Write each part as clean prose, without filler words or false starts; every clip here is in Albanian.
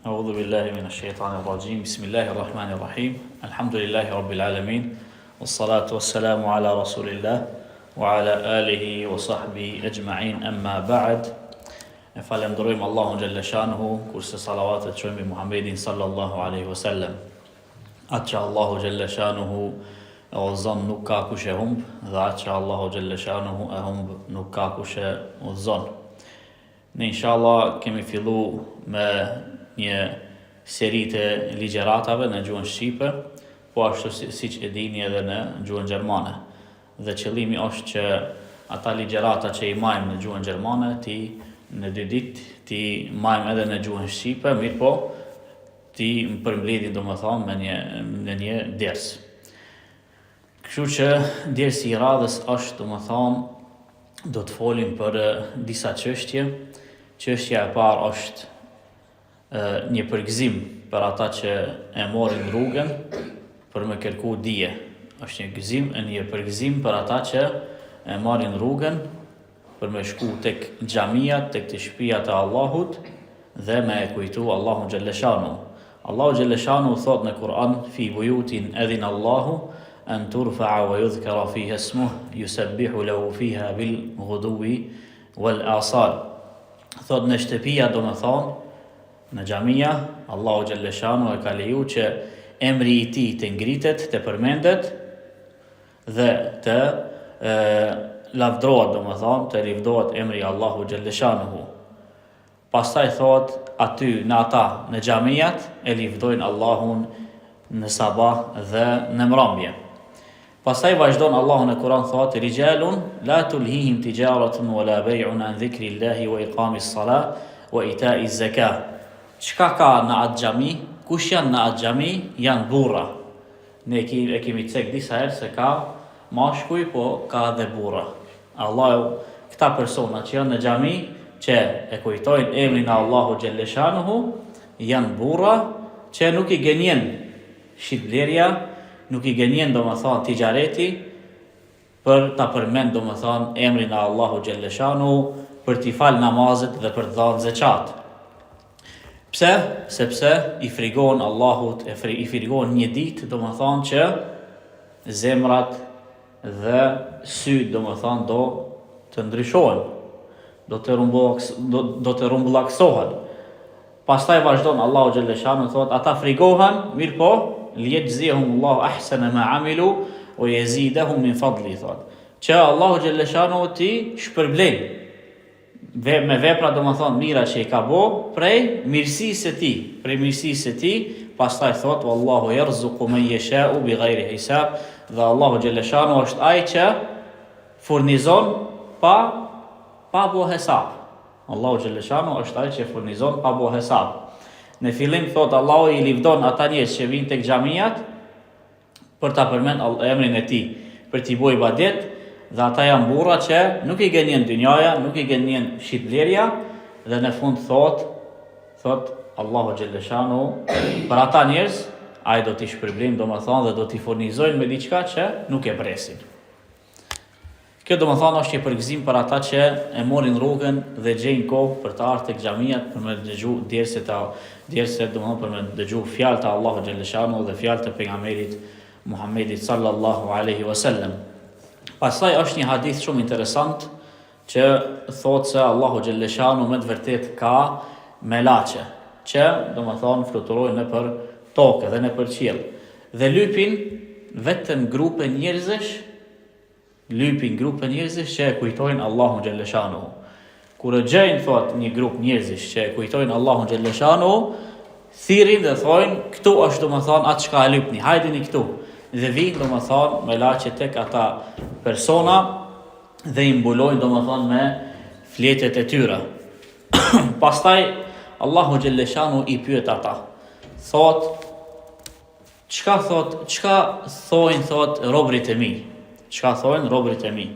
أعوذ بالله من الشيطان الرجيم بسم الله الرحمن الرحيم الحمد لله رب العالمين والصلاة والسلام على رسول الله وعلى آله وصحبه أجمعين أما بعد فالندريم الله جل شانه كرس صلوات الشمي محمد صلى الله عليه وسلم أتشاء الله جل شانه وظن نكاكوش هم ذا أتشاء الله جل شانه أهم نكاكوش وظن إن شاء الله kemi fillu me një seri të ligjeratave në gjuhën shqipe, po ashtu siç e dini edhe në gjuhën gjermane. Dhe qëllimi është që ata ligjerata që i majmë në gjuhën gjermane, ti në 2 ditë ti majmë edhe në gjuhën shqipe, mirë po ti më përmbledhin domethënë në një ders. Kështu që dersi i radhës është domethënë do të folim për disa çështje. Çështja e parë është një përgëzim për ata që e morin rrugën për me kërku dije. Është një përgëzim për ata që e marrin rrugën për me shku tek xhamia, tek të shtëpia të Allahut dhe me e kujtu Allahun xhalleshanu. Allahu xhalleshanu thot në Kur'an fi buyutin adhina Allahu an turfa'a wa yudhkara fiha ismuhu yusabbihu lahu fiha bil ghuduwi wal asal. Thot në shtëpia domethënë në xhamia, Allahu xhalleshanu e ka leju që emri i tij të ngritet, të përmendet dhe të lavdrohet, domethënë të rivdohet emri Allahu xhalleshanu. Pastaj thot aty në ata në xhamiat e livdojnë Allahun në sabah dhe në mbrëmje. Pastaj vazhdon Allahu në Kur'an thot rijalun la tulhihim tijaratun wala bay'un an dhikrillahi wa iqamis salah wa ita'iz zakah. Çka ka në atë xhami? Kush janë në atë xhami? Janë burra. Ne e kemi cek disa herë se ka mashkuj, po ka edhe burra. Allahu këta persona që janë në xhami që e kujtojnë emrin e Allahu xhalleshanuhu janë burra që nuk i gënjen shitblerja, nuk i gënjen domethënë tijareti për ta përmend domethënë emrin e Allahu xhalleshanuhu, për t'i fal namazet dhe për të dhënë zeqat. Pse? Sepse i frigon Allahut, i frigon një ditë, domethënë që zemrat dhe syt domethënë do të ndryshohen, do të rumbullaksohen. Pastaj vazhdon Allahu xhalleshanu thot ata frigohen, mirë po liyajzihum Allahu ahsana ma amilu wa yazidahum min fadli thot. Që Allahu xhalleshanu ti shpërblen me vepra domethënë mira që i ka bë prej mirësisë së tij, pastaj thot wallahu yarzuqu man yasha'u bighayri hisab, dhe Allahu xhalleshanu është ai që furnizon pa bo hesab. Allahu xhalleshanu është ai që furnizon pa bo hesab. Në fillim thot Allahu i livdon ata njerëz që vijnë tek xhamiat për ta përmend emrin e tij, për t'i bërë ibadet. Dhe ata janë burra që nuk i gënjen dynjaja, nuk i gënjen shitblerja, dhe në fund thot Allahu xhalleshanu për ata njerëz ai do t'i shpërblejnë domethënë dhe do t'i furnizojnë me diçka që nuk e presin. Kjo domethënë është një përgëzim për ata që e morin rrugën dhe gjejnë kohë për të ardhur tek xhamiat për me dëgju derset domethënë për me dëgju fjalët e Allahu xhalleshanu dhe fjalët e pejgamberit Muhammedit sallallahu alaihi wasallam. Pastaj është një hadith shumë interesant që thotë se Allahu xhalleshanu me të vërtet ka melaçe që domethënë fluturojnë nëpër tokë dhe nëpër qiell. Dhe lypin vetëm grupe njerëzish që e kujtojnë Allahun xhalleshanu. Kur e gjejnë thot një grup njerëzish që e kujtojnë Allahun xhalleshanu, thirrin dhe thonë këtu është domethënë atë çka e lypni, hajdini këtu. Dhe vinë domethënë me laçe tek ata persona dhe i mbulojnë domethënë me fletjet e tyre. Pastaj Allahu xhalleshanu i pyet ata. Thot çka thojnë thot robrit e mi? Çka thojnë robrit e mi?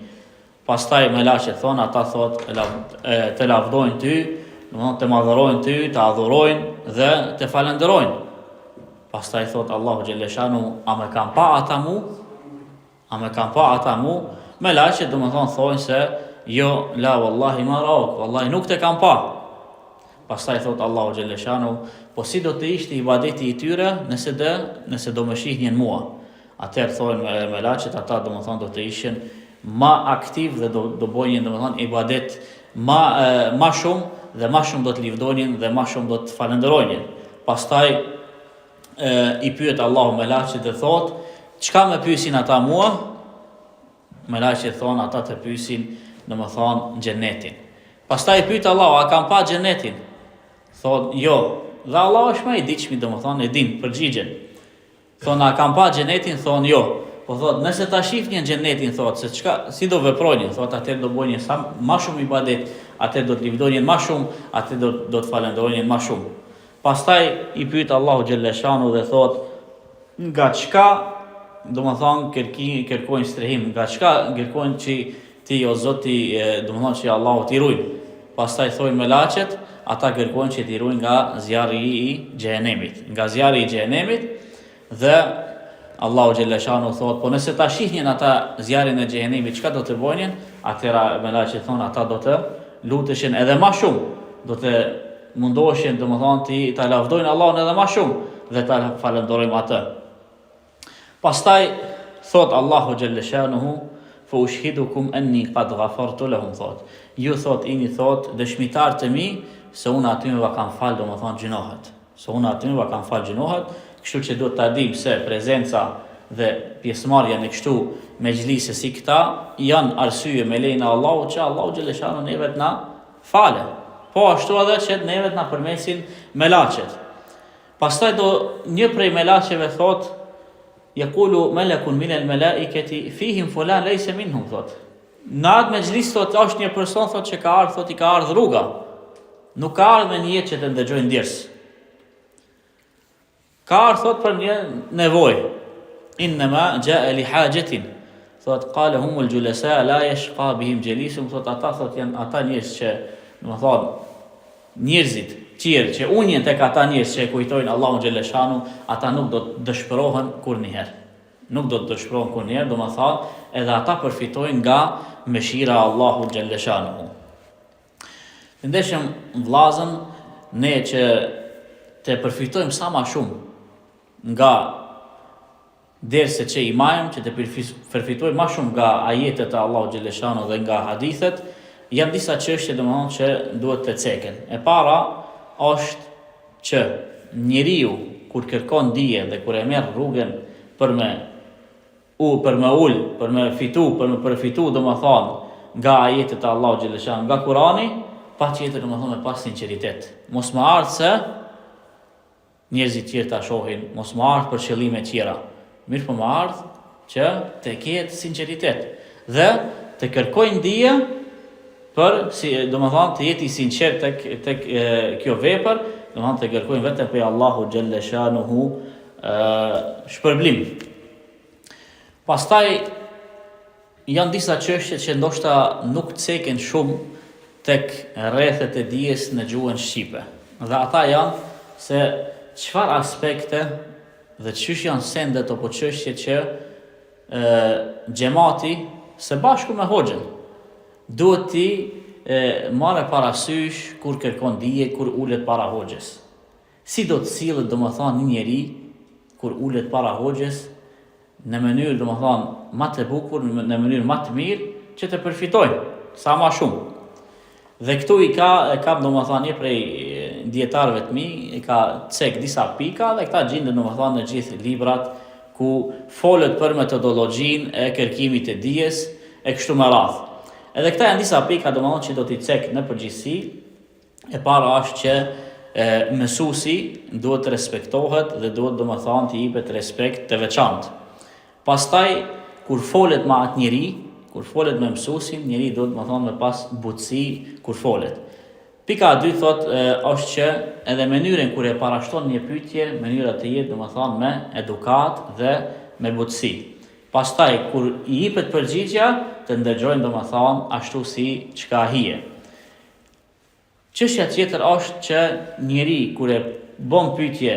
Pastaj me laçe thon ata thot të lavdojnë ty, domethënë të madhërojnë ty, të adhurojnë dhe të falenderojnë. Pastaj thot Allahu xhalleshanu a me kam pa ata mu? Me laçe domethënë thonë se jo la wallahi ma rauk, wallahi nuk të kam pa. Pastaj thot Allahu xhaleshanu, po si do të ishte ibadeti i tyre nëse do më shihnjen mua. Atëherë thonë melaqet, ata domethënë do të ishin ma aktiv dhe do bojnë domethënë ibadet ma shumë dhe ma shumë do të livdonin dhe ma shumë do të falenderojnin. Pastaj i pyet Allahu melaqet dhe thot, çka më pyesin ata mua? Melaqet thonë ata të pyesin domethënë xhenetin. Pastaj i pyet Allahu, a kam pa xhenetin? Thot, jo. Dhe Allah është më i diqmi, domethënë e din përgjigjen. Thonë, a kam pa xhenetin? Thonë, jo. Po thot, nëse ta shihnin xhenetin, thot, se çka, si do veprojnë? Thot, atë do bëjnë sa më shumë ibadet, atë do të livdonin më shumë, atë do të falenderojnë më shumë. Pastaj i pyet Allahu xhalleshanu dhe thot, nga çka, domethënë kërkojnë strehim, nga çka kërkojnë që ti o Zoti, domethënë që Allahu t'i ruaj. Pastaj thojnë melaqet, ata kërkojnë që t'i ruajnë nga zjarri i xhenemit, dhe Allahu xhalleshanu thot, po nëse ta shihnin ata zjarrin e xhenemit, çka do të bëjnë? Atëra melaqet thonë, ata do të luteshin edhe më shumë, do të mundoheshin domethënë ta lavdojnë Allahun edhe më shumë dhe ta falenderojmë atë. Pastaj thot Allahu xhalleshanuhu, fa ushhidukum anni qad ghafartu lahum, thot. Ju thot ini thot dëshmitar të mi se unë atyre va kam fal domethënë gjinohet. Kështu që duhet ta dim se prezenca dhe pjesëmarrja në kështu mejlise si këta janë arsye me lejen e Allahut që Allahu xhaleshanu neve të na fale. Po ashtu edhe që neve të na përmesin melaqet. Pastaj do një prej melaqeve thot, yaqulu malakun min al-malaikati fihim fulan laysa minhum, thot. Në atë mejlis thot është një person thot që ka ardhur, thot i ka ardhur rruga. Nuk ka ardhur me një jetë që të ndëgjojë ndjers. Ka ardhur thot për një nevojë. Innama jaa li hajatin. Thot qala humul julasa la yashqa bihim jalisum, thot ata thot janë ata njerëz që, domethënë, njerëzit tjerë që unjen tek ata njerëz që e kujtojnë Allahun xhaleshanu, ata nuk do të dëshpërohen kurrëherë. Domethënë, edhe ata përfitojnë nga mëshira e Allahut xhaleshanu. Ndeshëm vllazën, ne që të përfitojmë sa më shumë nga derse që i majmë, që të përfitojmë më shumë nga ajetet e Allahut xhaleshanu dhe nga hadithet, janë disa çështje domethënë që duhet të ceken. E para është që njeriu kur kërkon dije dhe kur e merr rrugën për me përfitu domethënë nga ajetet e Allahut xhaleshanu, nga Kurani, patjetër domethënë me pas sinqeritet. Mos më ardh se njerëzit tjerë ta shohin, mos më ardh për qëllime tjera. Mirë po më ardh që të ketë sinqeritet dhe të kërkojnë dije për domethënë të jeti sinqert tek kjo vepër, domethënë të kërkojnë vetëm pe Allahu xhaleshanuhu shpërblim. Pastaj janë disa çështje që ndoshta nuk ceken shumë tek rrethet e dijes në gjuhën shqipe. Dhe ata janë se çfarë aspekte dhe çish janë sendet apo çështje që xhamati së bashku me hoxhën duhet ti marrë parasysh kur kërkon dije, kur ulet para hoxhës. Si do të sillet domethënë një njeri kur ulet para hoxhës në mënyrë domethënë më të bukur, në mënyrë më të mirë që të përfitojnë sa më shumë. Dhe këtu i ka domethënë një prej dietarëve të mi, i ka cek disa pika dhe këta gjenden domethënë në gjithë librat ku folet për metodologjinë e kërkimit të dijes e kështu me radhë. Edhe këta janë disa pika domethënë që do t'i cek në përgjithësi. E para është që mësuesi duhet të respektohet dhe duhet domethënë t'i jepet respekt të veçantë. Pastaj kur folet me atë njeri, kur folet me mësuesin, njeri duhet domethënë me pas butësi kur folet. Pika e dytë thotë është që edhe mënyrën kur e parashton një pyetje, mënyra të jetë domethënë me edukat dhe me butësi. Pastaj kur i jepet përgjigja, të ndëgjojnë domethënë ashtu si çka hije. Çështja tjetër është që njeri kur e bën pyetje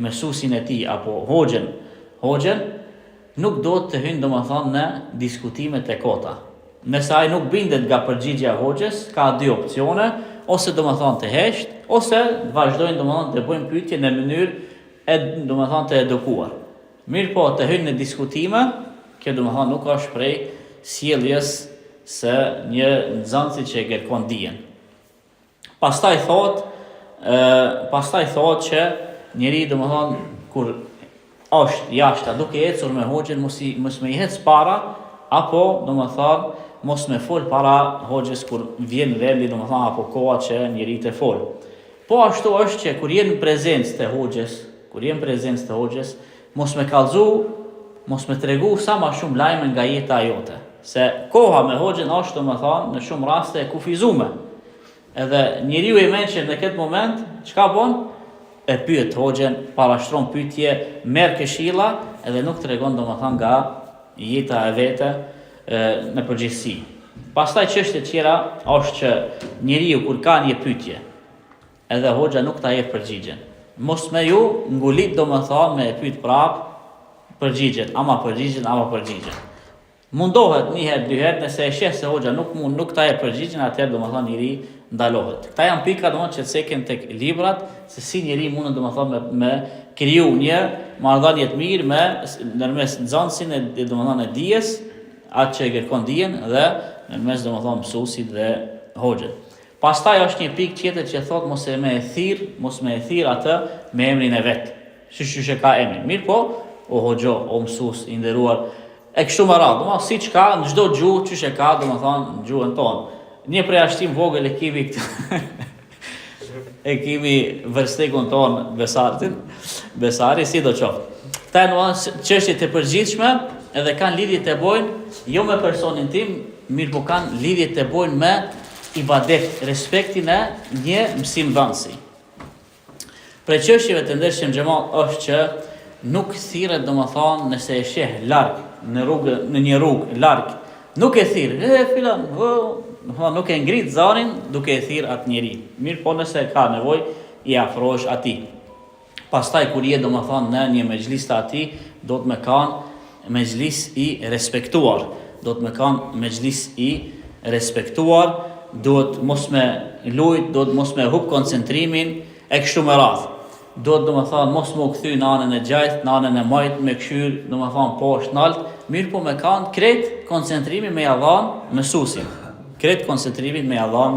mësuesin e tij apo hoxhën, nuk do të hyjnë domethënë në diskutime të kota. Nëse ai nuk bindet nga përgjigjja e hoxhës, ka dy opsione, ose domethënë të hesht, ose vazhdojnë domethënë të bëjnë pyetje në mënyrë domethënë të edukuar. Mirë po, të hyjnë në diskutime, kjo domethënë nuk është prej sjelljes së një nxënësi që e kërkon dijen. Pastaj thot që njeri domethënë kur është jashta duke ecur me hoxhën mos me i hec para, apo domethënë mos me fol para hoxhës kur vjen vendi domethënë apo koha që njeri të fol. Po ashtu është që kur jeni në prezencë të hoxhës, mos me kallzu, mos me tregu sa më shumë lajme nga jeta jote, se koha me hoxhën është domethënë në shumë raste e kufizuar. Edhe njeriu i mençur në këtë moment çka bën? E pyet hoxhën, parashtron pyetje, merr këshilla edhe nuk tregon domethënë nga jeta e vete në përgjithësi. Pastaj çështja tjera është që njeriu kur ka një pyetje, edhe hoxha nuk ta jep përgjigjen. Mos me ju ngulit domethënë me e pyet prap përgjigjen, ama përgjigjen. Mundohet një herë, dy herë, nëse e sheh se hoxha nuk ta jep përgjigjen, atëherë domethënë njeri ndalohet. Këta janë pika domethënë që ceken tek librat se si njeri mund domethënë me kriju një marrëdhënie të mirë ndërmes nxënësin e domethënë e dijes, atë që e kërkon dijen dhe ndërmes domethënë mësuesit dhe hoxhët. Pastaj është një pikë tjetër që thot mos me e thirr atë me emrin e vet. Siç e ka emrin. Mirë po, o hoxho, o mësues i nderuar, e kështu me radhë, domethënë siç ka në çdo gjuhë, çish e ka domethënë në gjuhën tonë. Një përjashtim vogël e kemi këtë. E kemi vërstekun ton Besari, si do qoftë. Këta janë çështje të përgjithshme edhe kanë lidhje të bojnë jo me personin tim, mirë po kanë lidhje të bojnë me ibadet, respektin e një mësimdhënësi. Prej çështjeve të ndershëm xhamat është që nuk thirret domethënë nëse e sheh larg në një rrugë larg, nuk e thirr, filan, nuk e ngrit zarin duke e thirr atë njeri. Mirë po nëse ka nevojë i afrohesh atij. Pastaj kur je domethënë në një mexhlis të atij, do të më kanë mexhlis i respektuar. Duhet mos me lujt, duhet mos me hub koncentrimin e kështu me radhë. Duhet domethënë mos më u kthy në anën e gjajt, në anën e majt me këshyr, domethënë poshtë nalt, mirë po me kanë krejt koncentrimin me jadhan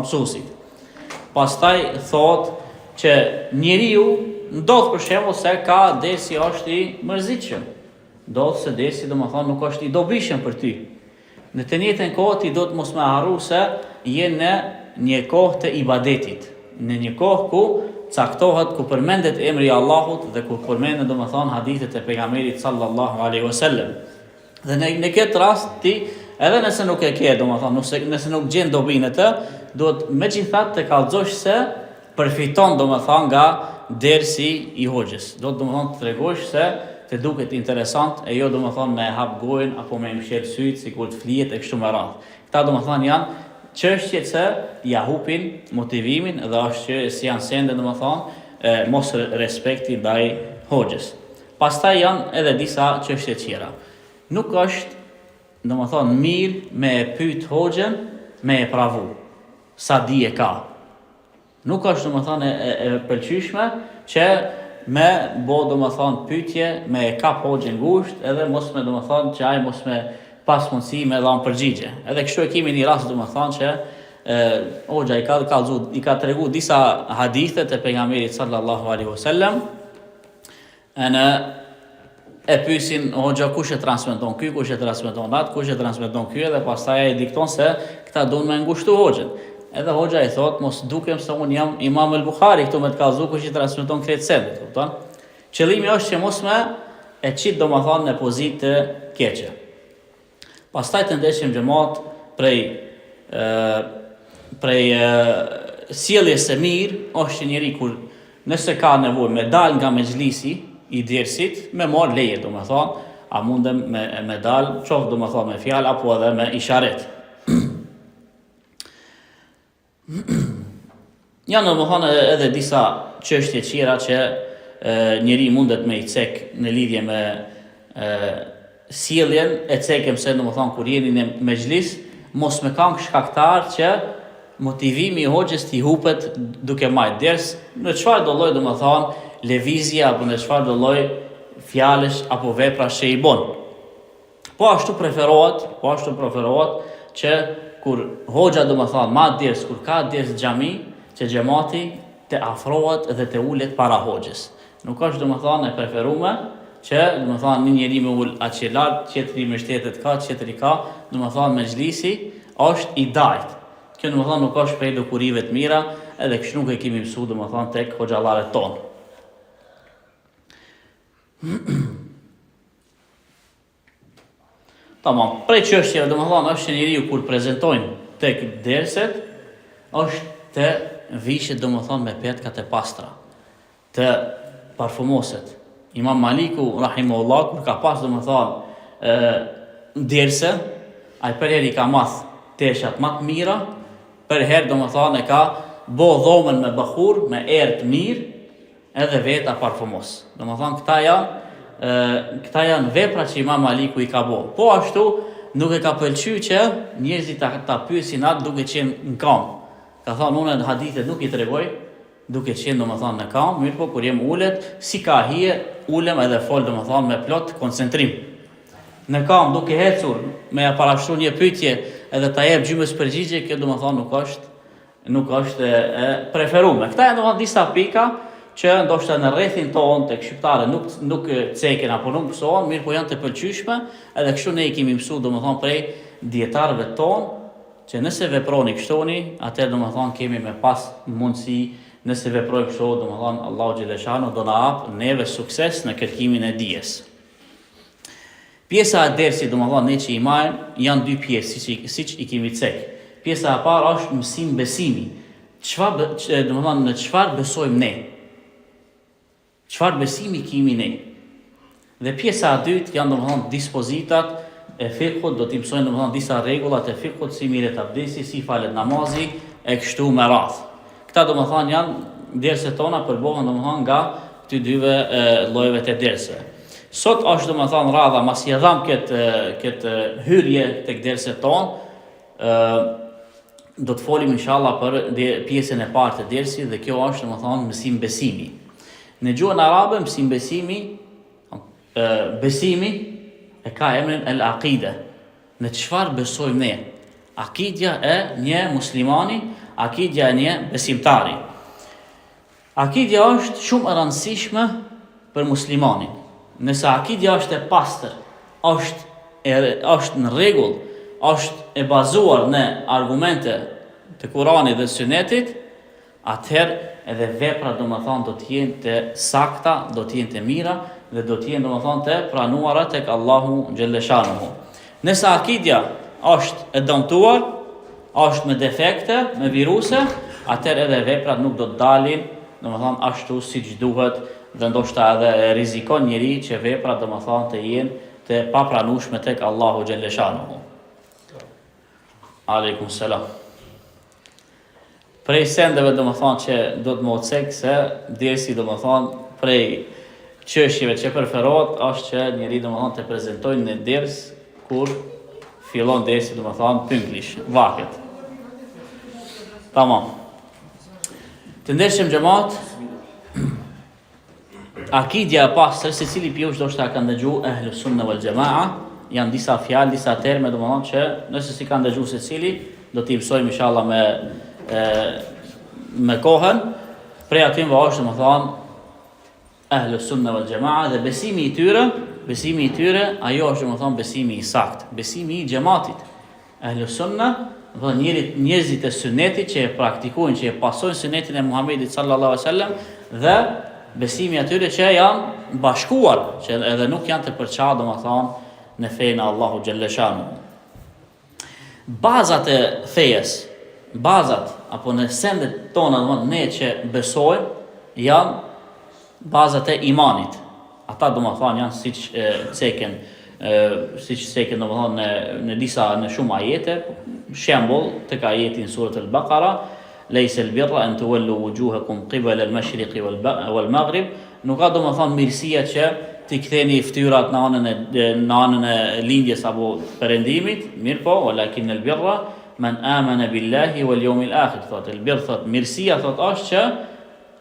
mësuesit. Pastaj thot që njeriu ndodh për shembull se ka desi është i mërzitshëm. Ndodh se desi domethënë nuk është i dobishëm për ty. Në të njëjtën kohë ti do të mos më harru se je në një kohë të ibadetit, në një kohë ku caktohet, ku përmendet emri i Allahut dhe ku përmendet domethënë hadithet e pejgamberit sallallahu alaihi wasallam. Dhe në këtë rast ti edhe nëse nuk e ke domethënë, nëse nuk gjen dobinë të, duhet megjithatë të kallëzosh se përfiton domethënë nga dersi i hoxhës. Do të domethënë të tregosh se të duket interesant e jo domethënë me hap gojën apo me mshël syt sikur të flihet e kështu me radhë. Këta domethënë janë çështje që ja hupin motivimin dhe është që janë sende domethënë mos respekti ndaj hoxhës. Pastaj janë edhe disa çështje tjera. Nuk është domethënë mirë me e pyet hoxhën me e pravu sa dije ka. Nuk është domethënë e pëlqyeshme që me bo domethënë pyetje me e kap hoxhën ngushtë edhe mos me domethënë që ai mos me pas mundësi me dhënë përgjigje. Edhe kështu e kemi një rast domethënë që hoxha i ka tregu disa hadithe të pejgamberit sallallahu alaihi wasallam. E pyesin hoxha kush e transmeton ky, kush e transmeton atë, kush e transmeton ky dhe pastaj ai dikton se këta duan me ngushtu hoxhën. Edhe hoxha i thot mos dukem se un jam Imam el-Bukhari këtu me të kallzu kush i transmeton këtë sendet, kupton? Qëllimi është që mos me e qit domethënë në pozitë të keqe. Pastaj të ndeshim xhamat prej sjelljes së mirë është që njeriu kur nëse ka nevojë me dal nga mexhlisi i dersit, me marr leje domethënë, a mundem me dal, qoftë domethënë me fjalë apo edhe me isharet. Janë domethënë edhe disa çështje tjera që njeriu mundet me i cek në lidhje me sjelljen e cekem se domethënë kur jeni në mexhlis mos me kanë shkaktar që motivimi i hoxhës t'i hupet duke marrë ders në çfarë do lloj domethënë lëvizje apo në çfarë do lloj fjalësh apo veprash që i bën. Po ashtu preferohet që kur hoxha domethënë ma ders, kur ka ders xhami, që xhamati të afrohet dhe të ulet para hoxhës. Nuk është domethënë e preferuar që domethënë një njeri me ul aq lart, tjetri me shtetet ka, tjetri ka, domethënë mexhlisi është i dajt. Kjo domethënë nuk është prej dukurive të mira, edhe kështu nuk e kemi mësuar domethënë tek hoxhallarët tonë. Tamam, prej çështjeve domethënë është që njeriu kur prezantojnë tek derset është të vishet domethënë me petkat e pastra, të parfumoset. Imam Maliku rahimahullah kur ka pas domethënë derse, ai përherë i ka marrë teshat më të mira, përherë domethënë e ka bë dhomën me bahur, me erë të mirë, edhe veta parfumos. Domethënë këta janë vepra që Imam Maliku i ka bë. Po ashtu nuk e ka pëlqyer që njerëzit ta pyesin atë duke qenë në kam. Ka thënë unë në hadithe nuk i tregoj duke qenë domethënë në kam, mirë po kur jem ulet, si ka hije, ulem edhe fol domethënë me plot koncentrim. Në kam duke ecur me ja parashtu një pyetje edhe ta jep gjymës përgjigje, kjo domethënë nuk është e preferuar. Këta janë domethënë disa pika që ndoshta në rrethin tonë tek shqiptarët nuk ceken apo nuk mësohen, mirë po janë të pëlqyeshme, edhe kështu ne i kemi mësuar domethënë prej dietarëve tonë që nëse veproni kështoni, atëherë domethënë kemi me pas mundësi, nëse veprojmë kështu, domethënë Allahu xhaleshano do na hap neve sukses në kërkimin e dijes. Pjesa e dersit domethënë ne që i marrim janë dy pjesë, siç i kemi cek. Pjesa e parë është mësim besimi. Domethënë në çfarë besojmë ne? Çfarë besimi kemi ne? Dhe pjesa e dytë janë domethënë dispozitat e fikut, do t'i mësojnë domethënë disa rregullat e fikut, si mirët abdesi, si falet namazi e kështu me radhë. Këta domethënë janë derset tona përbohen domethënë nga këty dyve llojeve të derseve. Sot është domethënë radha mas i dham këtë hyrje tek derset tonë, do të folim inshallah për pjesën e parë të dersit dhe kjo është domethënë mësim besimi. Në gjuhën arabe mësim besimi e ka emrin el-aqide. Në çfarë besojmë ne? Akidja e një muslimani, akidja e një besimtari. Akidja është shumë e rëndësishme për muslimanin. Nëse akidja është e pastër, është në rregull, është e bazuar në argumente të Kuranit dhe Sunetit, atëherë edhe veprat domethënë do të jenë të sakta, do të jenë të mira dhe do të jenë domethënë të pranuara tek Allahu xhaleshano. Nëse akidja është e dëmtuar, është me defekte, me viruse, atëherë edhe veprat nuk do të dalin domethënë ashtu siç duhet dhe ndoshta edhe rrezikon njëri që veprat domethënë të jenë të papranueshme tek Allahu xhaleshano. Aleikum selam. Prej sendeve domethënë që do të më cek se dersi domethënë prej çështjeve që preferohet është që njëri domethënë të prezantojnë në ders kur fillon dersi domethënë pynklish, vaket. Tamam. Të ndershëm xhamat, akidja e pastër, secili prej jush do të ka ndëgjuar Ahlus Sunna wal Jamaa, janë disa fjalë, disa terme domethënë që nëse si ka ndëgjuar secili, do t'i mësojmë inshallah me kohën. Prej aty është domethënë Ahlus Sunna wal Jamaa dhe besimi i tyre, ajo është domethënë besimi i saktë, besimi i xhamatit. Ahlus Sunna, domethënë njerëzit e Sunetit që e praktikojnë, që e pasojnë Sunetin e Muhamedit sallallahu alaihi wasallam dhe besimi atyre që janë bashkuar, që edhe nuk janë të përçarë domethënë në fenë Allahu xhaleshanu. Bazat e fejes, apo në sendet tona domethënë ne që besojmë janë bazat e imanit. Ata domethënë janë siç ceken domethënë në shumë ajete, shembull tek ajeti në surat al-Baqara, "Laysa al-birra an tuwallu wujuhakum qibala al-mashriqi wal-maghrib", nuk ka domethënë mirësia që ti ktheni fytyrat në anën e lindjes apo perëndimit, mirë po, walakin al-birra, men amana billahi wal yawmil akhir, thot elbir, thot mirësia, thot është që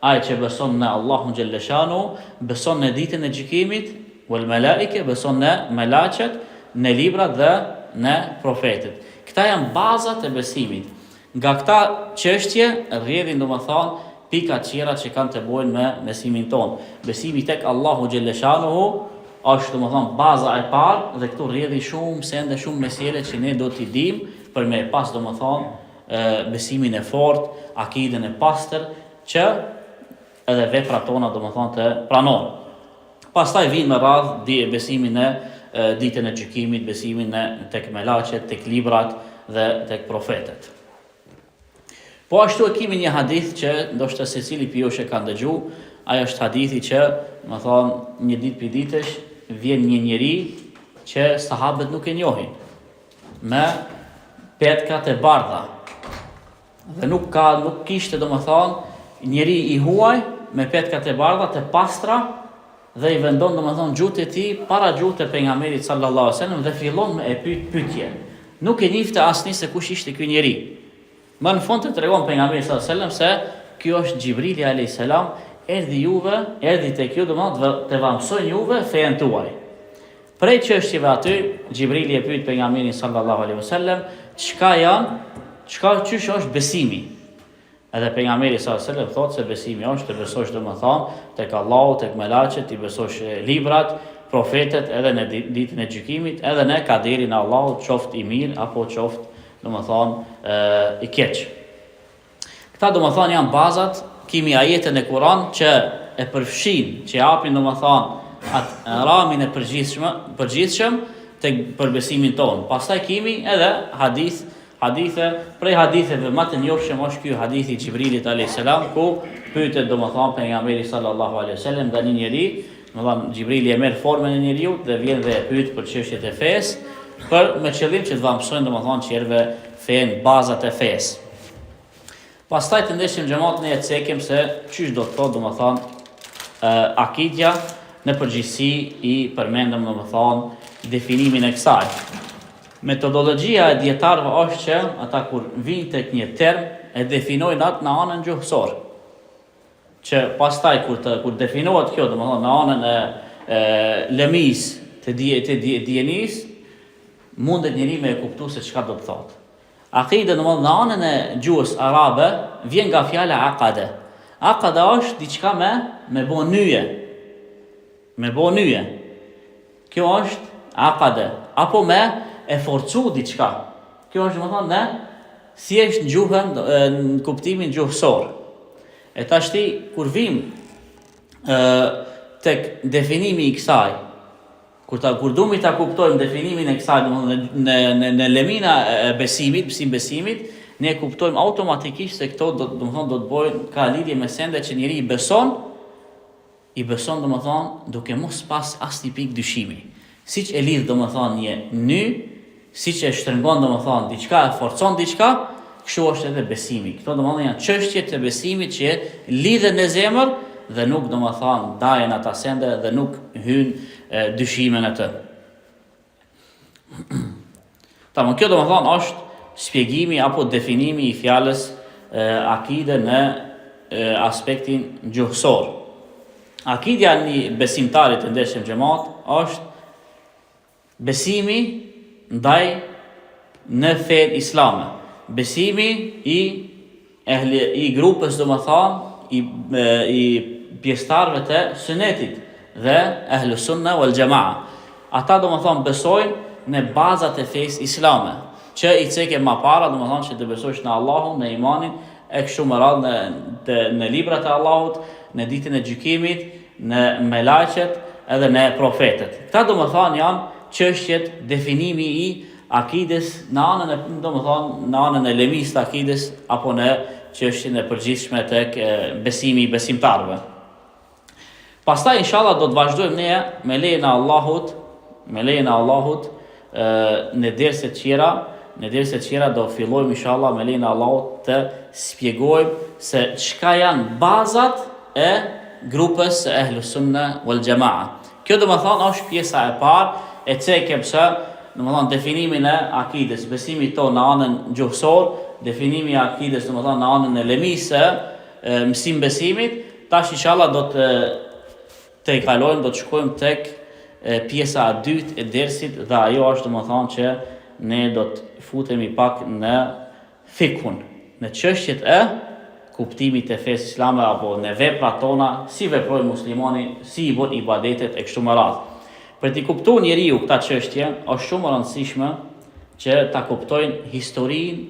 ai që beson në Allahun xhalleshanu, beson në ditën e gjykimit, wal malaike, beson në melaqet, në librat dhe në profetet. Këta janë bazat e besimit. Nga këta çështje rrjedhin domethënë pika tjera që kanë të bëjnë me besimin ton. Besimi tek Allahu xhalleshanu është domethënë baza e parë, dhe këtu rrjedhi shumë mesele që ne do t'i dim për me pas domethënë besimin e fortë, akiden e pastër, që edhe veprat tona domethënë të pranohen. Pastaj vjen me radhë besimin në ditën e gjykimit, besimin tek melaqet, tek librat dhe tek profetet. Po ashtu e kemi një hadith që ndoshta secili prej jush e ka dëgjuar. Ai është hadithi që, më thonë, një ditë për ditësh vjen një njeri që sahabët nuk e njohin, me petkat e bardha, dhe nuk kishte domethënë njeri i huaj me petkat e bardha të pastra, dhe i vendon domethënë gjuhët e tij para gjuhët e pejgamberit sallallahu alaihi wasallam dhe fillon me e pyetje. Nuk e njifte asnjë se kush ishte ky njeri. Më në fund të tregon pejgamberi sallallahu alaihi wasallam se ky është Xhibrili alayhis salam, erdhi tek ju domethënë të mësojnë juve fen tuaj. Prej çështjeve aty, Xhibrili e pyet pejgamberin sallallahu alaihi wasallam, çysh është besimi? Edhe pejgamberi sallallahu alaihi wasallam thotë se besimi është të besosh domethënë tek Allahu, tek melaqet, të besosh librat, profetet, edhe në ditën e gjykimit, edhe në kaderin e Allahut, qoftë i mirë apo qoftë domethënë i keq. Këta domethënë janë bazat. Kemi ajetën e Kur'an që e përfshin, që japin domethënë atë ramin e përgjithshëm për besimin ton. Pastaj kemi edhe hadithe, prej haditheve më të njohshëm është ky hadithi i Xhibrilit alayhis salam, ku pyetet domethënë pejgamberi sallallahu alaihi wasallam nga një njeri, domethënë Xhibrili e merr formën e njeriu dhe vjen dhe e pyet për çështjet e fesë, me qëllim që të mësojnë domethënë çerve fen, bazat e fesë. Pastaj të ndeshim xhamat ne e cekim se çish do të thotë domethënë akidja në përgjithësi, i përmendëm domethënë definimin e kësaj. Metodologjia e dietarëve është që ata kur vinë tek një term e definojnë atë në anën gjuhësore. Që pastaj kur definohet kjo domethënë në anën e lëmis të dijenis, mundet njëri me e kuptu se çka do të thotë. Akide në anën e gjuhës arabe vjen nga fjala aqade. Aqada është diçka me bo nyje. Me bo nyje. Kjo është aqade. Apo me e forcu diçka. Kjo është domethënë ne thjesht në gjuhën, në kuptimin gjuhësor. E tashti kur vim tek definimi i kësaj, kur duhet ta kuptojmë definimin e kësaj domethënë në lemina e besimit, besimit, ne kuptojmë automatikisht se këto do të bëjnë ka lidhje me sende që njeriu i beson domethënë duke mos pas asnjë pikë dyshimi. Siç e lidh domethënë një ny, siç e shtrëngon domethënë diçka, e forcon diçka, kështu është edhe besimi. Këto domethënë janë çështje të besimit që lidhen në zemër dhe nuk domethënë ndahen ata sende dhe nuk hyjnë dyshimin e të. Tamam, kjo domethënë është shpjegimi apo definimi i fjalës akide në aspektin gjuhësor. Akidja një besimtarit të ndeshëm xhamat është besimi ndaj në fen islame. Besimi i grupës domethënë i pjesëtarëve të sunetit dhe ehlu sunna wal jamaa. Ata domethënë besojnë në bazat e fesë islame, që i cekë më para domethënë që të besosh në Allahun, në imanin e kështu me radhë në librat e Allahut, në ditën e gjykimit, në melaqet edhe në profetet. Këta domethënë janë çështjet definimi i akides në anën e lemis të akides apo në çështjen e përgjithshme tek besimi i besimtarëve. Pastaj inshallah do të vazhdojmë ne me lejen e Allahut në derset tjera do fillojmë inshallah me lejen e Allahut të shpjegojmë se çka janë bazat e grupës së Ahlus Sunna wal Jamaa. Kjo domethënë është pjesa e parë e cekëm se domethënë definimin e akides, besimit tonë në anën gjuhësor, definimi i akides domethënë në anën e lemisë mësim besimit. Tash inshallah do të kalojmë, do të shkojmë tek pjesa e dytë e dersit, dhe ajo është domethënë që ne do të futemi pak në fikhun, në çështjet e kuptimit të fesë islame apo në veprat tona, si veprojnë muslimani, si i bën ibadetet e kështu me radhë. Për të kuptuar njeriu këtë çështje, është shumë e rëndësishme që ta kuptojnë historinë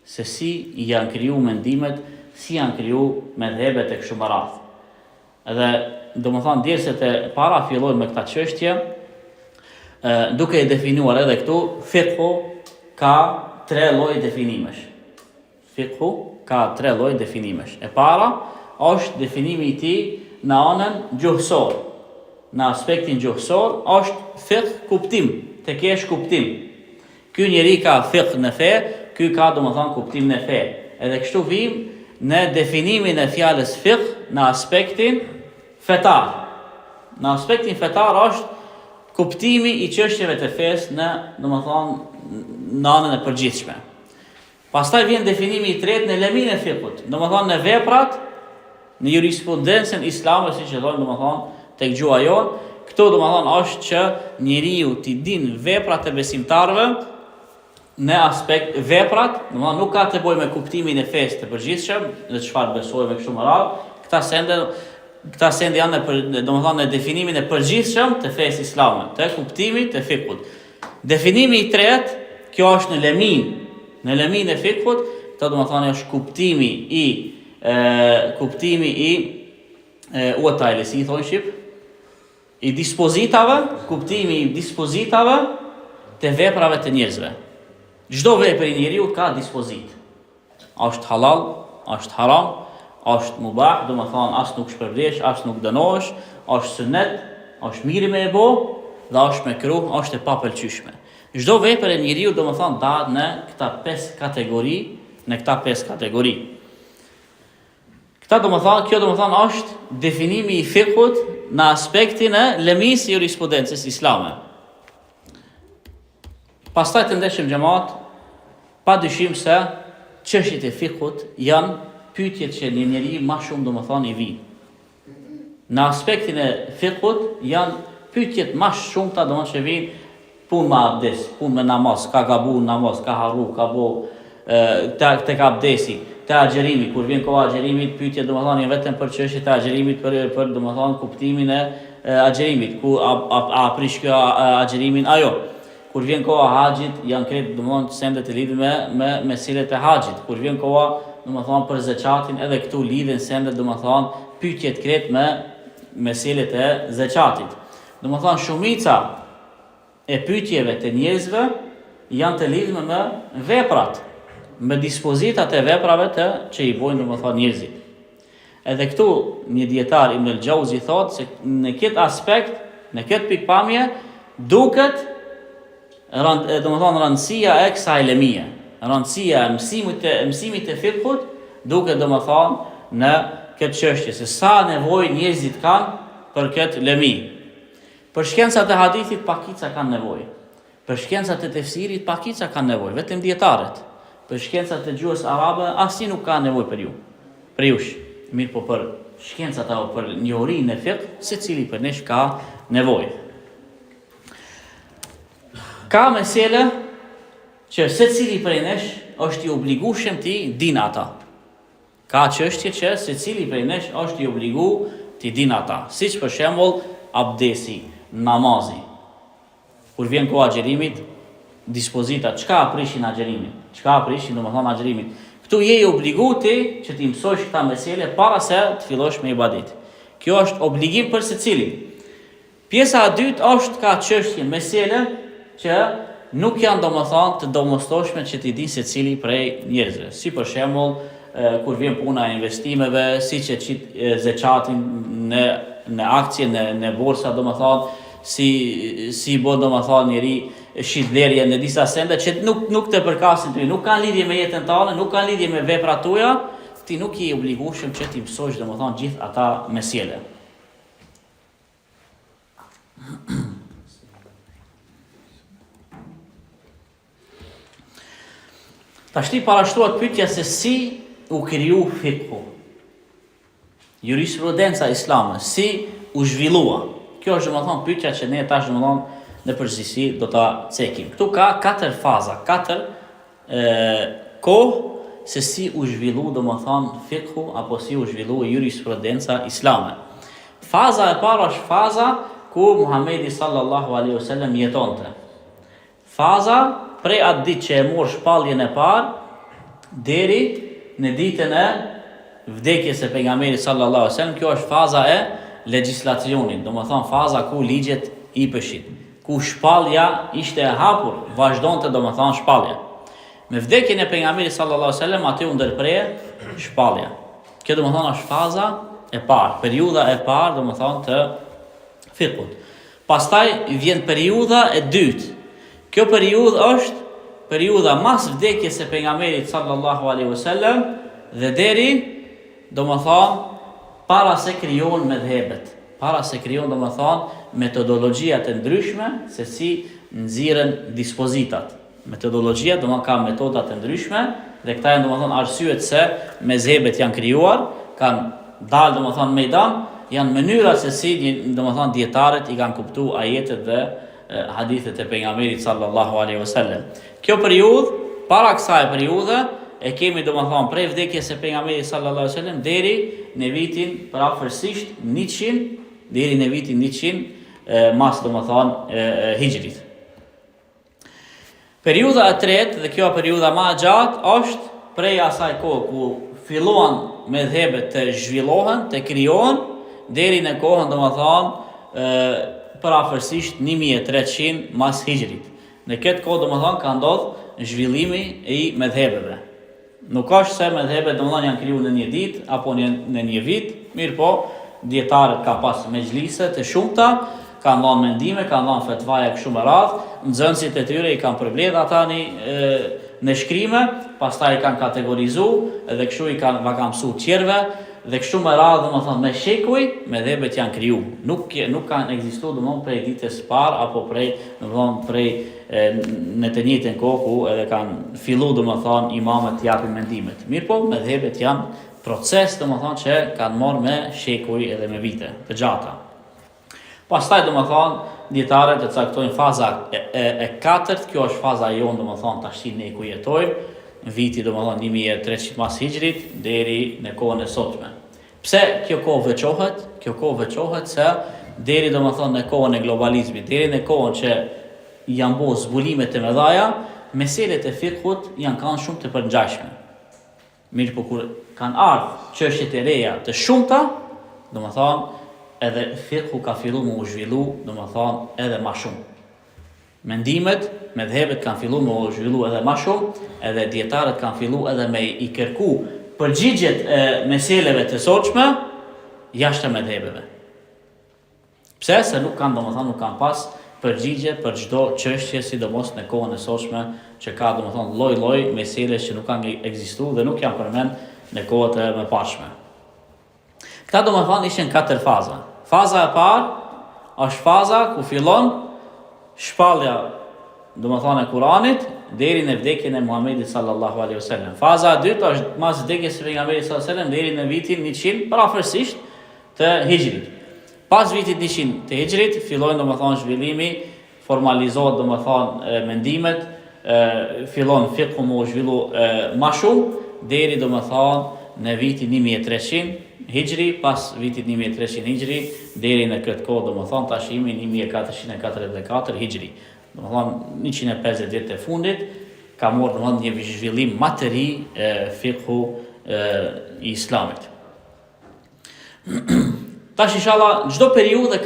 se si janë krijuar mendimet, si janë krijuar medhebet e kështu me radhë. Edhe domethënë derset e para fillojnë me këtë çështje, duke e definuar edhe këtu fikhu ka 3 lloje definimesh. Fikhu ka 3 lloje definimesh. E para është definimi i tij në anën gjuhësor. Në aspektin gjuhësor është fikh kuptim, të kesh kuptim. Ky njeri ka fikh në fe, ky ka domethënë kuptim në fe. Edhe kështu vim në definimin e fjalës fikh në aspektin fetar. Në aspektin fetar është kuptimi i çështjeve të fesë në domethënë në anën e përgjithshme. Pastaj vjen definimi i tretë në lemin e fikhut, domethënë në veprat, në jurisprudencën islame, siç e thonë domethënë tek gjuha jon. Këto domethënë është që njeriu t'i din veprat e besimtarëve në aspekt veprat, domethënë nuk ka të bëjë me kuptimin e fesë të përgjithshëm, në çfarë besojmë kështu me radhë. Këta sende janë domethënë në definimin e përgjithshëm të fesë islame, të kuptimit të fikhut. Definimi i tretë, kjo është në lemin e fikhut, këto domethënë është kuptimi i utajle, si i thonë shqip, i dispozitave, kuptimi i dispozitave të veprave të njerëzve. Çdo vepër i njeriu ka dispozit. Është halal, është haram, është mubah, domethënë as nuk shpërblesh, as nuk dënohesh, është sunet, është mirë me e bo, dhe është mekruh, është e papëlqyeshme. Çdo vepër e njeriu domethënë dahet në këta 5 kategori, Kjo domethënë është definimi i fikhut në aspektin e lemisë e jurisprudencës islame. Pastaj të ndeshëm xhamat, padyshim se çështjet e fikhut janë pyetjet që një njeri më shumë domethënë i vijnë. Në aspektin e fikhut janë pyetjet më shumëta domethënë që vijnë punë me abdes, punë me namaz, ka gabu namaz, ka harru, ka bo tek abdesi, te agjerimi, kur vjen koha agjerimit, pyetjet domethënë vetëm për çështjet e agjerimit, për domethënë kuptimin e agjerimit, ku a prish kjo agjerimin ajo. Kur vjen koha haxhit, janë kretë domethënë sendet e lidhur me meselet e haxhit. Kur vjen koha domethënë për zeqatin, edhe këtu lidhen sendet domethënë pyetjet kretë me meselet e zeqatit. Domethënë shumica e pyetjeve të njerëzve janë të lidhme me veprat, me dispozitat e veprave që i bojnë domethënë njerëzit. Edhe këtu një dietar Ibn al-Jauzi thotë se në këtë aspekt, në këtë pikpamje, duket domethënë rëndësia e kësaj lemie, rëndësia e mësimit të fikhut, duket domethënë në këtë çështje, se sa nevojë njerëzit kanë për këtë lemi. Për shkencat e hadithit pakica kanë nevojë. Për shkencat e tefsirit pakica kanë nevojë, vetëm dietarët. Për shkencat e gjuhës arabe asnjë nuk ka nevojë për jush. Mirë po për shkencat apo për njohurinë e fikh, secili për nesh ka nevojë. Ka mesele që secili prej nesh është i obligueshëm ti din ata. Ka çështje që secili prej nesh është i obliguar ti din ata. Siç për shembull abdesi, namazi. Kur vjen koha agjerimit, dispozita, çka aprishin agjerimin? Çka aprishin domethënë agjerimin? Këtu je i obliguar ti që ti mësosh këta mesele para se të fillosh me ibadet. Kjo është obligim për secilin. Pjesa e dytë është ka çështje mesele që nuk janë domethënë të domosdoshme që ti di secili prej njerëzve. Si për shembull, kur vjen puna e investimeve, siç e çit zeqatin në akcie, në borsa domethënë, si bën domethënë njëri shitlerje në disa sende që nuk të përkasin ty, nuk kanë lidhje me jetën tënde, nuk kanë lidhje me veprat tuaja, ti nuk je i obligueshëm që ti mësosh domethënë gjithë ata mesele. Tashti parashtrohet pyetja se si u kriju fiqhu, jurisprudenca islame, si u zhvillua. Kjo është domethënë pyetja që ne tash domethënë në përgjithësi do ta cekim. Këtu ka 4 faza, 4 kohë se si u zhvillu domethënë fiqhu apo si u zhvillu jurisprudenca islame. Faza e parë është faza ku Muhamedi sallallahu alaihi wasallam jetonte. Faza prej atë ditë që e mor shpalljen e parë deri në ditën e vdekjes së pejgamberit sallallahu alaihi wasallam. Kjo është faza e legjislacionit, domethënë faza ku ligjet i pëshin, ku shpallja ishte e hapur, vazhdonte domethënë shpallja. Me vdekjen e pejgamberit sallallahu alaihi wasallam aty u ndërprer shpallja. Kjo domethënë është faza e parë, periudha e parë domethënë të fiqhut. Pastaj vjen periudha e dytë. Kjo periudhë është periudha mas vdekjes së pejgamberit sallallahu alaihi wasallam dhe deri domethënë para se krijohen medhebet, para se krijohen domethënë metodologjia të ndryshme se si nxirren dispozitat. Metodologjia domethënë ka metoda të ndryshme dhe këta janë domethënë arsyet se mezhebet janë krijuar, kanë dalë domethënë mejdan, janë mënyra se si domethënë dietarët i kanë kuptuar ajetet dhe hadithet e pejgamberit sallallahu alaihi wasallam. Kjo periudhë, para kësaj periudhe, e kemi domethënë prej vdekjes së pejgamberit sallallahu alaihi wasallam deri në vitin parafërsisht 100, deri në vitin 100 mas domethënë hijrit. Periudha e tretë dhe kjo periudha më e gjatë është prej asaj kohë ku filluan medhebet të zhvillohen, të krijohen deri në kohën domethënë parafërsisht 1300 mas hijrit. Në këtë kohë domethënë ka ndodhur zhvillimi i medhebeve. Nuk është se medhebet domethënë janë krijuar në një ditë apo në një vit, mirë po dietarët ka pas mexhlise të shumta, kanë dhënë mendime, kanë dhënë fetvaje kështu me radhë, nxënësit e tyre i kanë përbledh ata në shkrime, pastaj i kanë kategorizuar dhe kështu i kanë mësuar tjerëve dhe kështu me radhë domethënë me shekuj medhebet janë krijuar. Nuk kanë ekzistuar domethënë prej ditës së parë apo domethënë prej në të njëjtën kohë ku edhe kanë filluar domethënë imamët të japin mendimet. Mirë po medhebet janë proces domethënë që kanë marrë me shekuj edhe me vite të gjata. Pastaj domethënë dietarët e caktojnë faza e katërt, kjo është faza jonë domethënë tash ne ku jetojmë, viti domethënë 1300 mas hijrit deri në kohën e sotme. Pse kjo kohë veçohet? Kjo kohë veçohet se deri domethënë në kohën e globalizmit, deri në kohën që janë bërë zbulime të mëdha, meselet e fiqhut janë kanë shumë të përngjashme. Mirë po kur kanë ardhur çështjet e reja të shumta, domethënë edhe fiqhu ka filluar më u zhvillu, domethënë edhe më shumë. Mendimet, medhebet kanë filluar më u zhvillu edhe më shumë, edhe dietarët kanë filluar edhe me i kërku përgjigjet e meseleve të sotshme jashtë medhebeve. Pse? Se nuk kanë pas përgjigje për çdo çështje, sidomos në kohën e sotshme që ka domethënë lloj-lloj mesele që nuk kanë ekzistuar dhe nuk janë përmend në kohët e mëparshme. Këta domethënë ishin 4 faza. Faza e parë është faza ku fillon shpallja domethënë e Kuranit deri në vdekjen e Muhamedit sallallahu alaihi wasallam. Faza e dytë është mas vdekjes së pejgamberit sallallahu alaihi wasallam deri në vitin 100 parafërsisht të hijrit. Pas vitit 100 të hijrit fillojnë domethënë zhvillimi, formalizohet domethënë mendimet, fillon fiqhu më zhvillu më shumë deri domethënë në vitin 1300 hijri, pas vitit 1300 hijri deri në këtë kohë domethënë tash jemi 1444 hijri. Domethënë 150 vjet të fundit ka marrë domethënë një zhvillim më të ri fiqhu i islamit. Tash inshallah çdo periudhë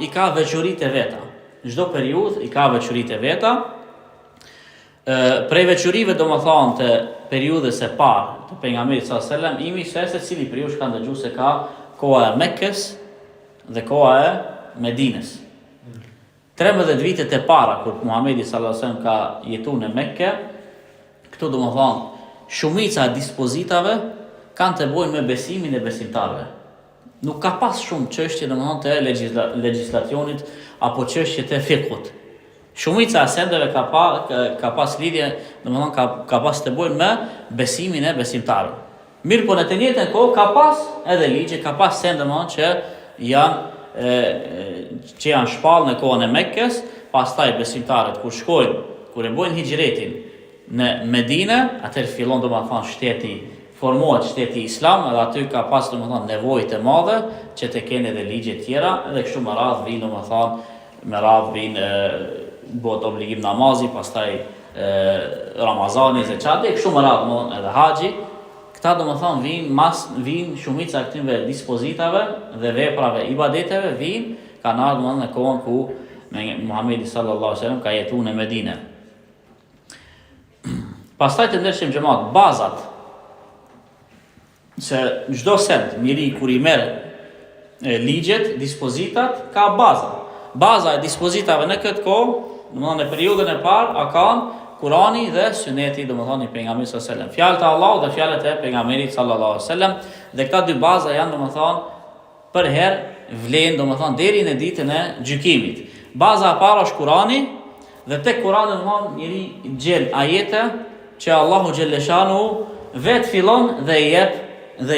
i ka veçoritë e veta. Çdo periudhë i ka veçoritë e veta. Prej veçorive domethënë të periudhës së parë të pejgamberit sallallahu alajhi wasallam, imi se cili për ju ka ndëgjuar se ka koha e Mekkës dhe koha e Medinës. 13 vitet e para kur Muhamedi sallallahu alajhi wasallam ka jetuar në Mekë, këtu domethënë shumica e dispozitave kanë të bëjnë me besimin e besimtarëve. Nuk ka pas shumë çështje domethënë të legjislacionit apo çështje të fiqhut. Shumica e sendeve ka pas lidhje, domethënë ka pas të bëjnë me besimin e besimtarëve. Mirë, po në të njëjtën kohë ka pas edhe ligje, ka pas sende që janë shpallë në kohën e Mekkës, pastaj besimtarët kur shkojnë, kur e bojnë hijretin në Medinë, atëherë fillon domethënë formohet shteti Islam, edhe aty ka pas domethënë nevojë të mëdha që të kenë edhe ligje tjera, edhe kështu me radhë vinë domethënë me radhë vinë bëhet obligim namazi, pastaj Ramazani, Zeqati, kështu me radhë edhe haxhi. Këta domethënë vinë shumica këtyre dispozitave dhe veprave ibadeteve kanë ardhur në kohën ku Muhamedi sallallahu alaihi wasallam ka jetuar në Medinë. Pastaj të ndershëm xhamat, bazat se çdo send njeri kur i merr ligjet, dispozitat, ka baza. Baza e dispozitave në këtë kohë, domethënë në periudhën e parë, kanë Kurani dhe Suneti, domethënë i pejgamberit sallallahu alajhi wasallam. Fjalët e Allahut dhe fjalët e pejgamberit sallallahu alajhi wasallam, dhe këta dy baza janë domethënë për herë vlen domethënë deri në ditën e gjykimit. Baza e parë është Kurani, dhe tek Kurani domethënë njeri gjen ajete që Allahu xhelleshanu vet fillon dhe i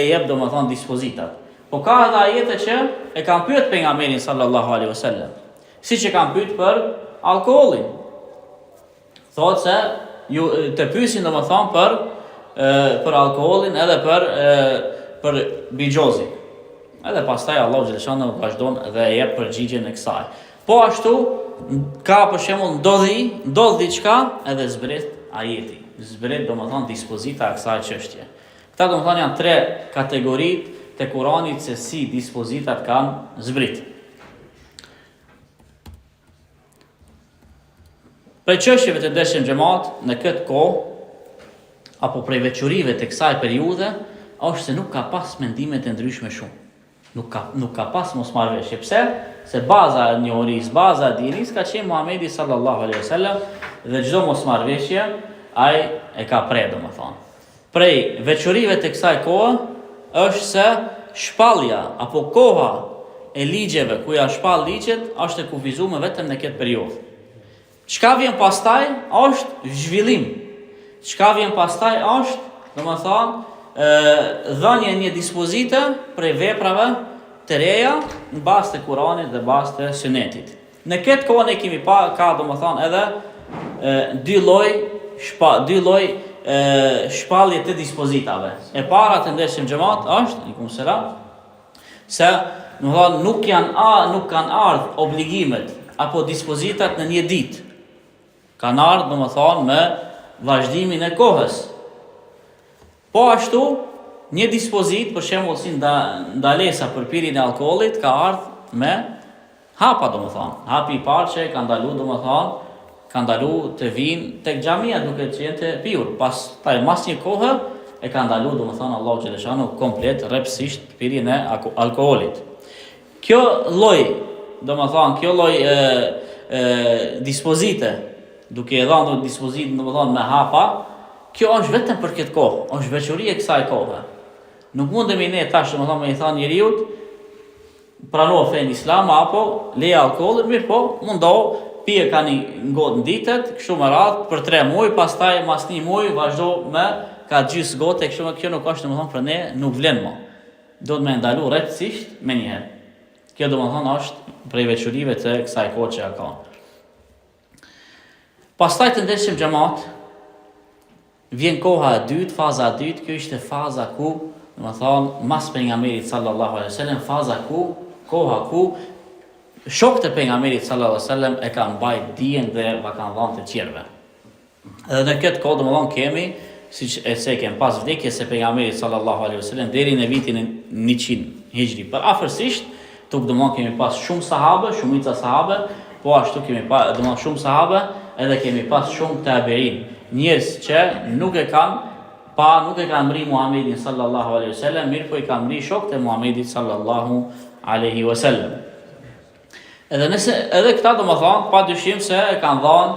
jep domethënë dispozitat. Po ka edhe ajete që e kanë pyet pejgamberin sallallahu alaihi wasallam, siç e kanë pyet për alkoolin. Thotë se ju të pyesin domethënë për alkoolin edhe për bigjozin. Edhe pastaj Allahu xhelleshanu vazhdon dhe e jep përgjigjen e kësaj. Po ashtu ka për shembull ndodh diçka edhe zbret ajeti. Zbret domethënë dispozita e kësaj çështje. Këta domethënë janë 3 kategoritë të Kuranit se si dispozitat kanë zbrit. Për çështjeve të ndershëm xhamat në këtë kohë apo prej veçorive të kësaj periudhe është se nuk ka pas mendime të ndryshme shumë. Nuk ka pas mosmarrveshje. Pse? Se baza e njohurisë, baza e dinis ka qenë Muhamedi sallallahu alaihi wasallam dhe çdo mosmarrveshje ai e ka prerë domethënë. Prej veçorive të kësaj kohe është se shpallja apo koha e ligjeve ku ja shpall ligjet është e kufizuar vetëm në këtë periudhë. Çka vjen pastaj është zhvillim. Çka vjen pastaj është, domethënë, dhënia një dispozite për veprave të reja në bazë të Kuranit dhe bazë të Sunetit. Në këtë kohë ne kemi ka domethënë edhe dy lloj shpallje të dispozitave. E para të ndershëm xhamat është, se domethënë nuk kanë ardhur obligimet apo dispozitat në një ditë. Kanë ardhur domethënë me vazhdimin e kohës. Po ashtu, një dispozit, për shembull si ndalesa për pirjen e alkoolit, ka ardhur me hapa domethënë. Hapi i parë që ka ndaluar domethënë, ka ndaluar të vinë tek xhamia duke qenë të pirur. Pastaj mas një kohë e ka ndaluar domethënë Allahu xhaleshanu komplet rrepsisht pirjen e alkoolit. Kjo lloj dispozite, duke e dhënë dispozitë domethënë me hapa, kjo është vetëm për këtë kohë, është veçori e kësaj kohe. Nuk mundemi ne tash domethënë me i thënë njeriu prano fen Islam apo leja alkoolit, mirë po mundohu pije ka një gotë në ditët, kështu me radhë për 3 muaj, pastaj mas 1 muaj vazhdo me ka gjys gotë, kështu me kjo nuk është domethënë për ne, nuk vlen më. Do të më ndalu rreptësisht me njëherë. Kjo domethënë është prej veçorive të kësaj kohe që ka. Pastaj të ndershëm xhamat, vjen koha e dytë, faza e dytë, kjo ishte faza ku, domethënë mas pejgamberit sallallahu alaihi wasallam, koha ku shokët e pejgamberit sallallahu alaihi wasallam e kanë mbajt dijen dhe va kanë dhënë të tjerëve. Edhe në këtë kohë domethënë kemi, siç e kemi pas vdekjes së pejgamberit sallallahu alaihi wasallam deri në vitin 100 Hijri. Për afërsisht, tuk domethënë kemi pas shumë sahabe, shumica sahabe, po ashtu kemi pas domethënë shumë sahabe, edhe kemi pas shumë tabiin, njerëz që nuk e kanë mri Muhamedit sallallahu alaihi wasallam, mirë po i kanë mri shokët e Muhamedit sallallahu alaihi wasallam. Edhe këta domethënë padyshim se e kanë dhënë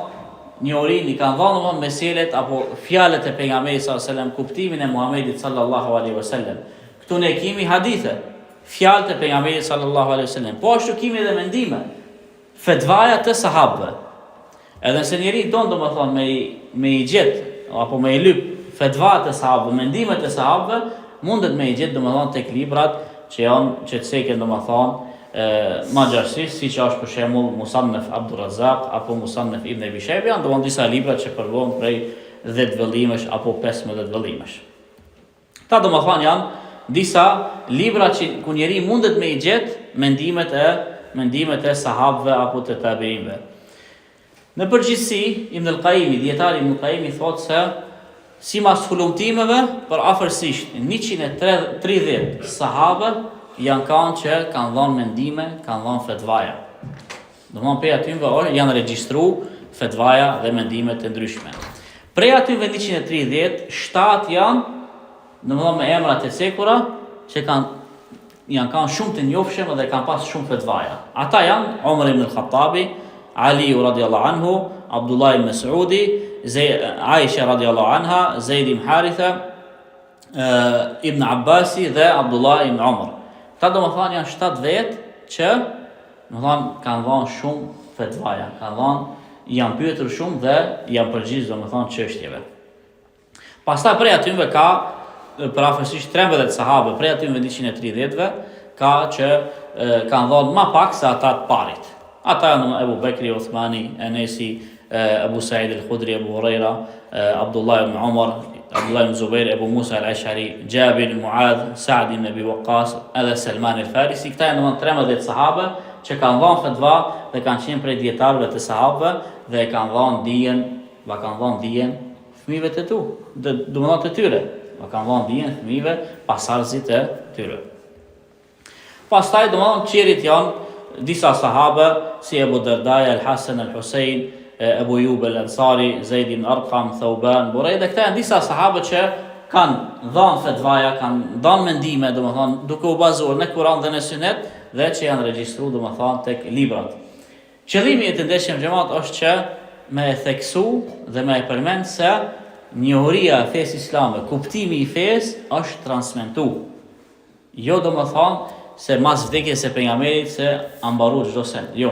njohurinë, i kanë dhënë domethënë meselet apo fjalët e pejgamberit sallallahu alaihi wasallam, kuptimin e Muhamedit sallallahu alaihi wasallam. Këtu ne kemi hadithe, fjalët e pejgamberit sallallahu alaihi wasallam. Po ashtu kemi edhe mendime, fetvaja të sahabëve. Edhe nëse njeri don domethënë me i gjet apo me i lyp fetvat e sahabëve, mendimet e sahabëve, mundet me i gjet domethënë tek librat që janë që të seken domethënë ma gjarsisht, siç është për shembull Musannaf Abdur Razzaq apo Musannaf Ibn Abi Shayba, janë domethënë disa libra që përvohen prej 10 vëllimesh apo 15 vëllimesh. Ta domethënë janë disa libra që ku njeri mundet me i gjet mendimet e sahabëve apo të tabiinëve. Në përgjithësi, Ibn al-Qayyim, dietari Ibn al-Qayyim thotë se sipas hulumtimeve për afërsisht 130 sahabë janë kanë që kanë dhënë mendime, kanë dhënë fetvaja. Domthonë prej atyre janë regjistruar fetvaja dhe mendimet e ndryshme. Prej atyre 130, 7 janë domthonë me emra të cekura që janë kanë shumë të njohshëm dhe kanë pas shumë fetvaja. Ata janë Umar ibn al-Khattabi, Ali radiallahu anhu, Abdullah ibn Mas'udi, Aisha radiallahu anha, Zaid ibn Haritha, Ibn Abbasi dhe Abdullah ibn Umar. Ta domethënë janë 7 vetë që domethënë kanë dhënë shumë fetvaja, janë pyetur shumë dhe janë përgjigjur domethënë çështjeve. Pastaj prej atyre ka për afërsisht 13 sahabë, prej atyre 130-ve ka që kanë dhënë më pak se ata të parit. Ata janë Abu Bekri, Uthmani, Enesi, Abu Sa'id al-Khudri, Abu Huraira, Abdullah ibn Umar, Abdullah ibn Zubair, Abu Musa al-Ash'ari, Jabir, Muadh, Sa'd ibn Abi Waqqas, edhe Salman al-Farisi. Këta janë 13 sahabë që kanë dhënë fatva dhe kanë qenë prej dietarëve të sahabëve dhe kanë dhënë dijen fëmijëve të tu, domethënë të tyre. Kanë dhënë dijen fëmijëve pasardhësit e tyre. Pastaj domethënë qerit janë disa sahabë si Abu Darda, Al-Hasan, Al-Husayn, Abu Ayyub al-Ansari, Zaid ibn Arqam, Thawban, Burayda. Këta janë disa sahabë që kanë dhënë fetvaja, kanë dhënë mendime, domethënë duke u bazuar në Kur'an dhe në Sunet dhe që janë regjistruar domethënë tek librat. Qëllimi i të ndeshëm xhamat është që me e theksu dhe me e përmend se njohuria e fesë islame, kuptimi i fesë është transmetu. Jo domethënë se mas vdekjes së pejgamberit se ambaru çdo sen. Jo.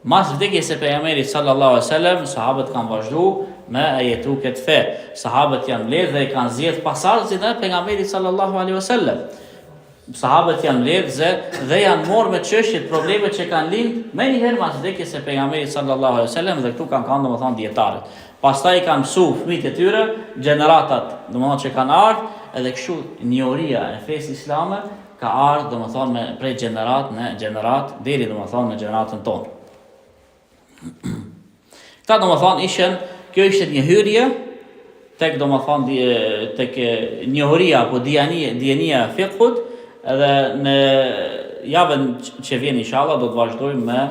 Mas vdekjes së pejgamberit sallallahu alaihi wasallam, sahabët kanë vazhduar me e jetu këtë fe. Sahabët janë mbledhur dhe kanë zgjedh pasardhësit e pejgamberit sallallahu alaihi wasallam. Sahabët janë mbledhur dhe janë marrë me çështjet, problemet që kanë lind më njëherë mas vdekjes së pejgamberit sallallahu alaihi wasallam dhe këtu kanë domethënë dietarët. Pastaj kanë mësuar fëmijët e tyre, gjeneratat, domethënë që kanë ardhur, edhe kështu njohuria e fesë islame ka ardhur domethënë prej gjenerat në gjenerat deri domethënë në gjeneratën tonë. Këta domethënë kjo ishte një hyrje tek domethënë tek njohuria apo dienia e fiqhut, edhe në javën që vjen inshallah do të vazhdojmë me